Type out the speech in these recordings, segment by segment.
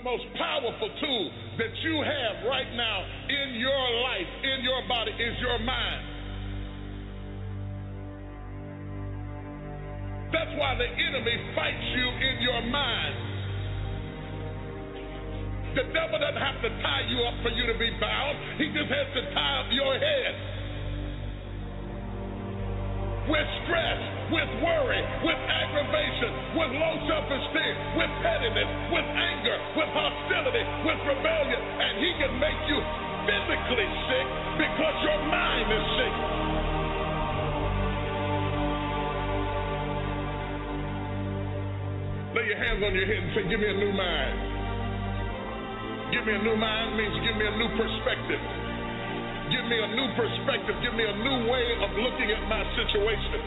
most powerful tool that you have right now in your life, in your body, is your mind. That's why the enemy fights you in your mind. The devil doesn't have to tie you up for you to be bound. He just has to tie up your head. With stress, with worry, with aggravation, with low self-esteem, with pettiness, with anger, with hostility, with rebellion, and he can make you physically sick because your mind is sick. Lay your hands on your head and say, give me a new mind. Give me a new mind means give me a new perspective. Give me a new perspective. Give me a new way of looking at my situation.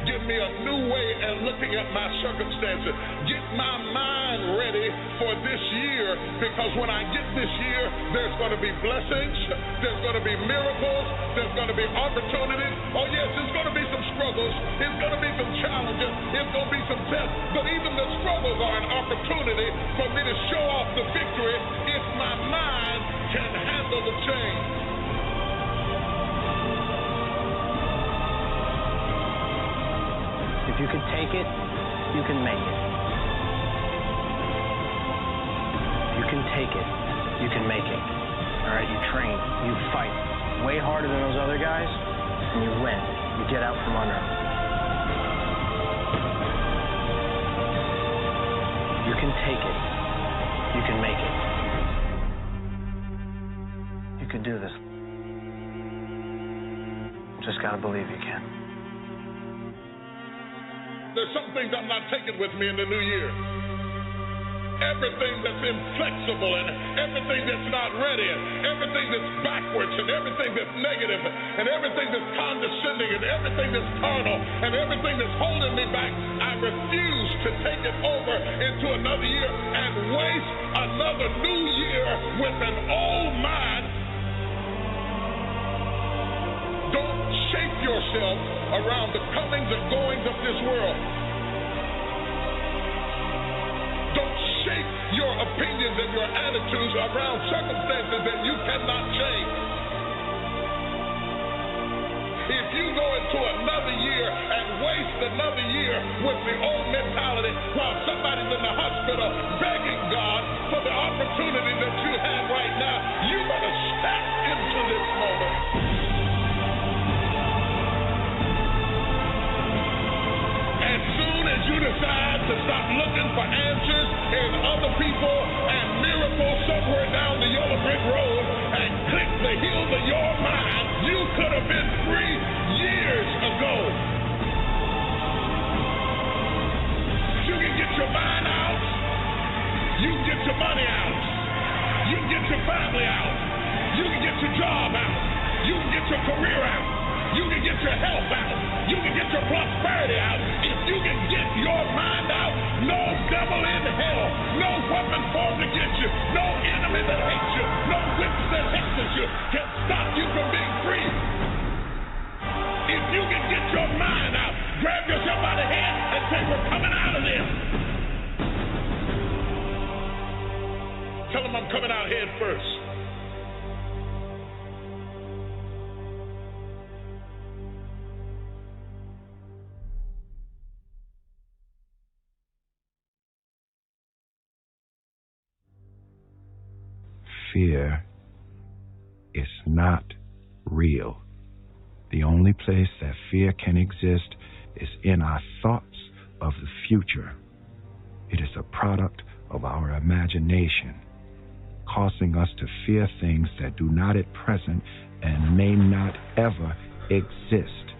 Give me a new way of looking at my circumstances. Get my mind ready for this year, because when I get this year, there's going to be blessings, there's going to be miracles, there's going to be opportunities. Oh yes, there's going to be some struggles, there's going to be some challenges, there's going to be some tests, but even the struggles are an opportunity for me to show off the victory if my mind can handle the change. If you can take it, you can make it. If you can take it, you can make it. All right, you train, you fight way harder than those other guys, and you win. You get out from under them. You can take it. You can make it. You can do this. Just gotta believe you can. There's some things I'm not taking with me in the new year. Everything that's inflexible and everything that's not ready and everything that's backwards and everything that's negative and everything that's condescending and everything that's carnal and everything that's holding me back, I refuse to take it over into another year and waste another new year with an old mind. Don't shape yourself around the comings and goings of this world. Don't shape your opinions and your attitudes around circumstances that you cannot change. If you go into another year and waste another year with the old mentality while somebody's in the hospital begging God for the opportunity that you have right now, you better step into this moment. As soon as you decide to stop looking for answers in other people and miracles somewhere down the yellow brick road and click the heels of your mind, you could have been free years ago. You can get your mind out. You can get your money out. You can get your family out. You can get your job out. You can get your career out. You can get your health out. You can get your prosperity out. If you can get your mind out, no devil in hell, no weapon formed against you, no enemy that hates you, no witch that hates you can stop you from being free. If you can get your mind out, grab yourself by the head and say, we're coming out of this. Tell them I'm coming out head first. Fear is not real. The only place that fear can exist is in our thoughts of the future. It is a product of our imagination, causing us to fear things that do not at present and may not ever exist.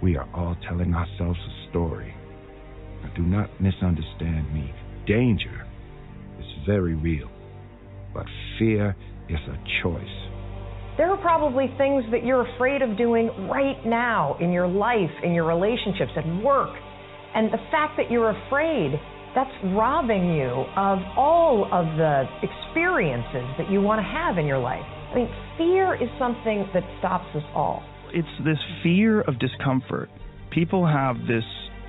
We are all telling ourselves a story. Now, do not misunderstand me. Danger is very real. But fear is a choice. There are probably things that you're afraid of doing right now in your life, in your relationships, at work. And the fact that you're afraid, that's robbing you of all of the experiences that you want to have in your life. I mean, fear is something that stops us all. It's this fear of discomfort. People have this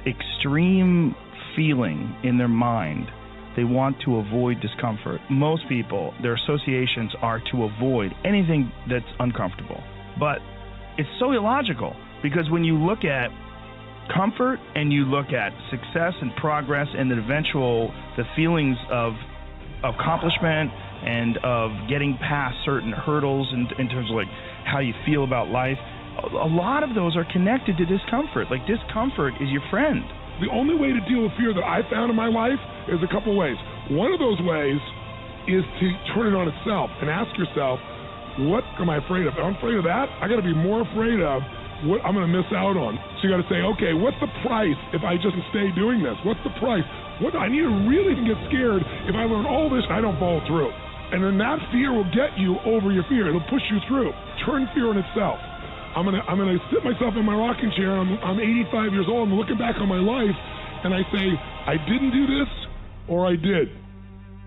extreme feeling in their mind They want to avoid discomfort. Most people, their associations are to avoid anything that's uncomfortable. But it's so illogical, because when you look at comfort and you look at success and progress and the feelings of accomplishment and of getting past certain hurdles in terms of like how you feel about life, a lot of those are connected to discomfort. Like, discomfort is your friend. The only way to deal with fear that I found in my life is a couple ways. One of those ways is to turn it on itself and ask yourself, what am I afraid of? If I'm afraid of that, I got to be more afraid of what I'm going to miss out on. So you got to say, okay, what's the price if I just stay doing this? What's the price? What I need to really get scared if I learn all this and I don't follow through. And then that fear will get you over your fear. It'll push you through. Turn fear on itself. I'm gonna sit myself in my rocking chair. I'm 85 years old. I'm looking back on my life, and I say, I didn't do this, or I did.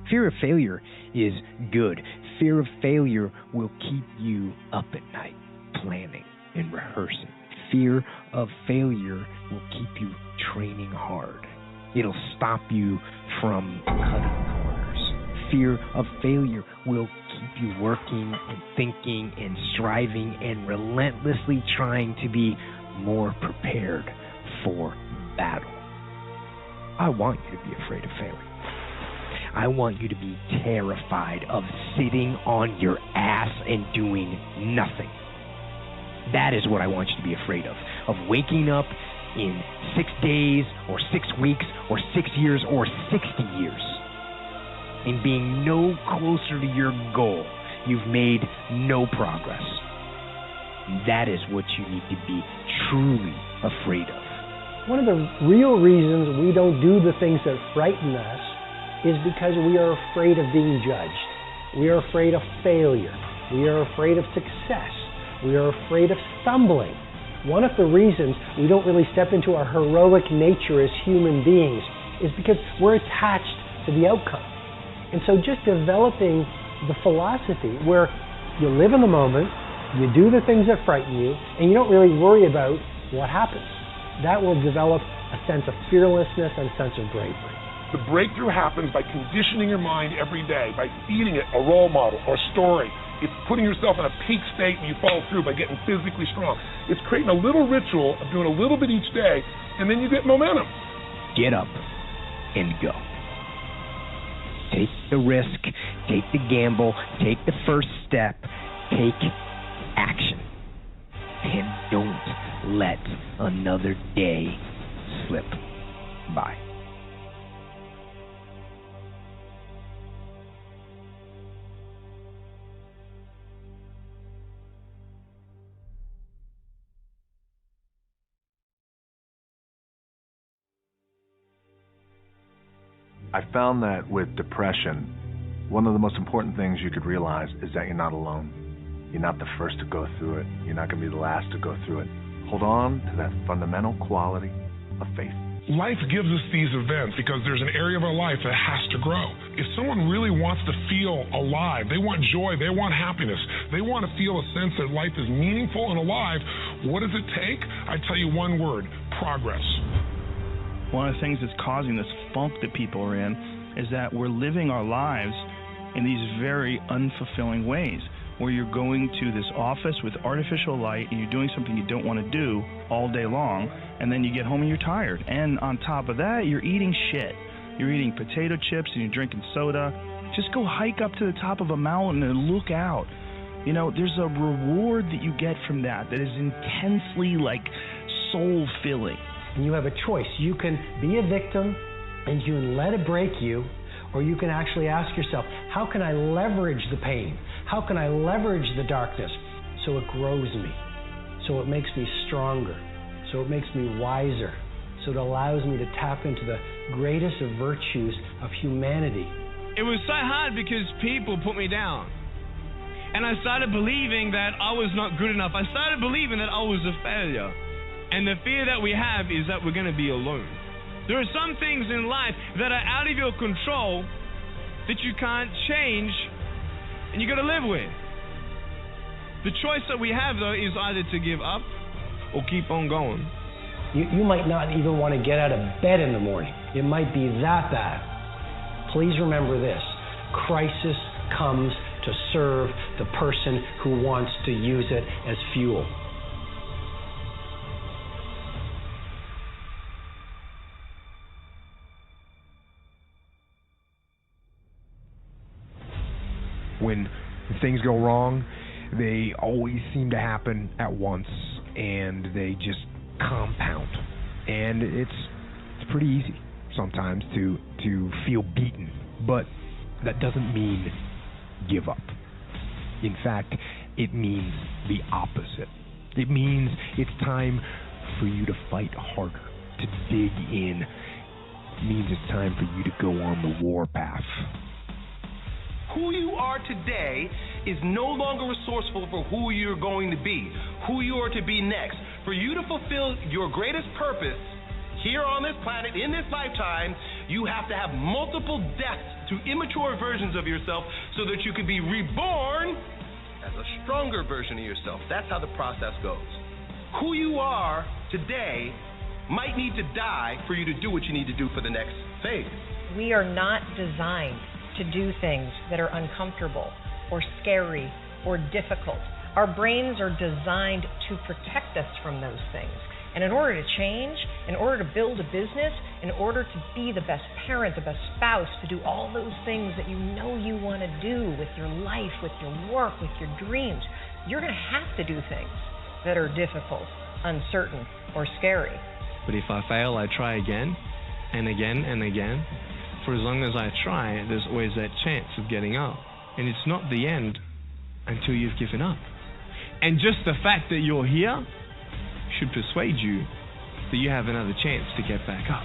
Fear of failure is good. Fear of failure will keep you up at night, planning and rehearsing. Fear of failure will keep you training hard. It'll stop you from cutting corners. Fear of failure will keep you working and thinking and striving and relentlessly trying to be more prepared for battle. I want you to be afraid of failure. I want you to be terrified of sitting on your ass and doing nothing. That is what I want you to be afraid of waking up in 6 days or 6 weeks or 6 years or 60 years and being no closer to your goal. You've made no progress. That is what you need to be truly afraid of. One of the real reasons we don't do the things that frighten us is because we are afraid of being judged. We are afraid of failure. We are afraid of success. We are afraid of stumbling. One of the reasons we don't really step into our heroic nature as human beings is because we're attached to the outcome. And so just developing the philosophy where you live in the moment, you do the things that frighten you, and you don't really worry about what happens. That will develop a sense of fearlessness and a sense of bravery. The breakthrough happens by conditioning your mind every day, by feeding it a role model or story. It's putting yourself in a peak state and you follow through by getting physically strong. It's creating a little ritual of doing a little bit each day, and then you get momentum. Get up and go. Take the risk, take the gamble, take the first step, take action. And don't let another day slip by. I found that with depression, one of the most important things you could realize is that you're not alone. You're not the first to go through it. You're not going to be the last to go through it. Hold on to that fundamental quality of faith. Life gives us these events because there's an area of our life that has to grow. If someone really wants to feel alive, they want joy, they want happiness, they want to feel a sense that life is meaningful and alive, what does it take? I tell you one word: progress. One of the things that's causing this funk that people are in is that we're living our lives in these very unfulfilling ways, where you're going to this office with artificial light and you're doing something you don't want to do all day long, and then you get home and you're tired. And on top of that, you're eating shit. You're eating potato chips and you're drinking soda. Just go hike up to the top of a mountain and look out. You know, there's a reward that you get from that is intensely, like, soul-filling. And you have a choice. You can be a victim and you can let it break you, or you can actually ask yourself, how can I leverage the pain? How can I leverage the darkness so it grows me, so it makes me stronger, so it makes me wiser, so it allows me to tap into the greatest of virtues of humanity. It was so hard because people put me down. And I started believing that I was not good enough. I started believing that I was a failure. And the fear that we have is that we're going to be alone. There are some things in life that are out of your control that you can't change and you got to live with. The choice that we have, though, is either to give up or keep on going. You might not even want to get out of bed in the morning. It might be that bad. please remember this: crisis comes to serve the person who wants to use it as fuel. When things go wrong, they always seem to happen at once, and they just compound. And it's pretty easy sometimes to feel beaten, but that doesn't mean give up. In fact, it means the opposite. It means it's time for you to fight harder, to dig in. It means it's time for you to go on the warpath. Who you are today is no longer resourceful for who you're going to be, who you are to be next. For you to fulfill your greatest purpose here on this planet, in this lifetime, you have to have multiple deaths to immature versions of yourself so that you can be reborn as a stronger version of yourself. That's how the process goes. Who you are today might need to die for you to do what you need to do for the next phase. We are not designed to do things that are uncomfortable or scary or difficult. Our brains are designed to protect us from those things. And in order to change, in order to build a business, in order to be the best parent, the best spouse, to do all those things that you know you want to do with your life, with your work, with your dreams, you're going to have to do things that are difficult, uncertain, or scary. But if I fail, I try again and again and again. For as long as I try, there's always that chance of getting up. And it's not the end until you've given up. And just the fact that you're here should persuade you that you have another chance to get back up.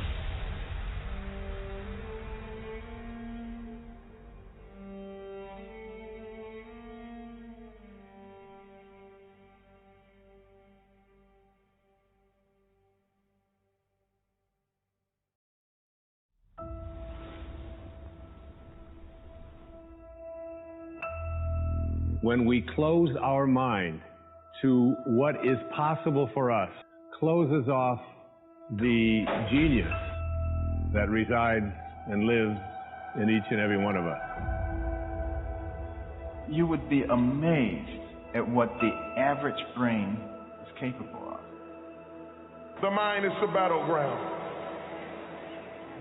When we close our mind to what is possible for us, closes off the genius that resides and lives in each and every one of us. You would be amazed at what the average brain is capable of. The mind is the battleground.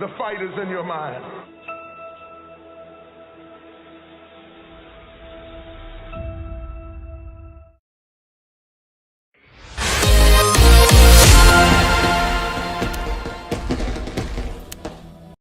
The fight is in your mind.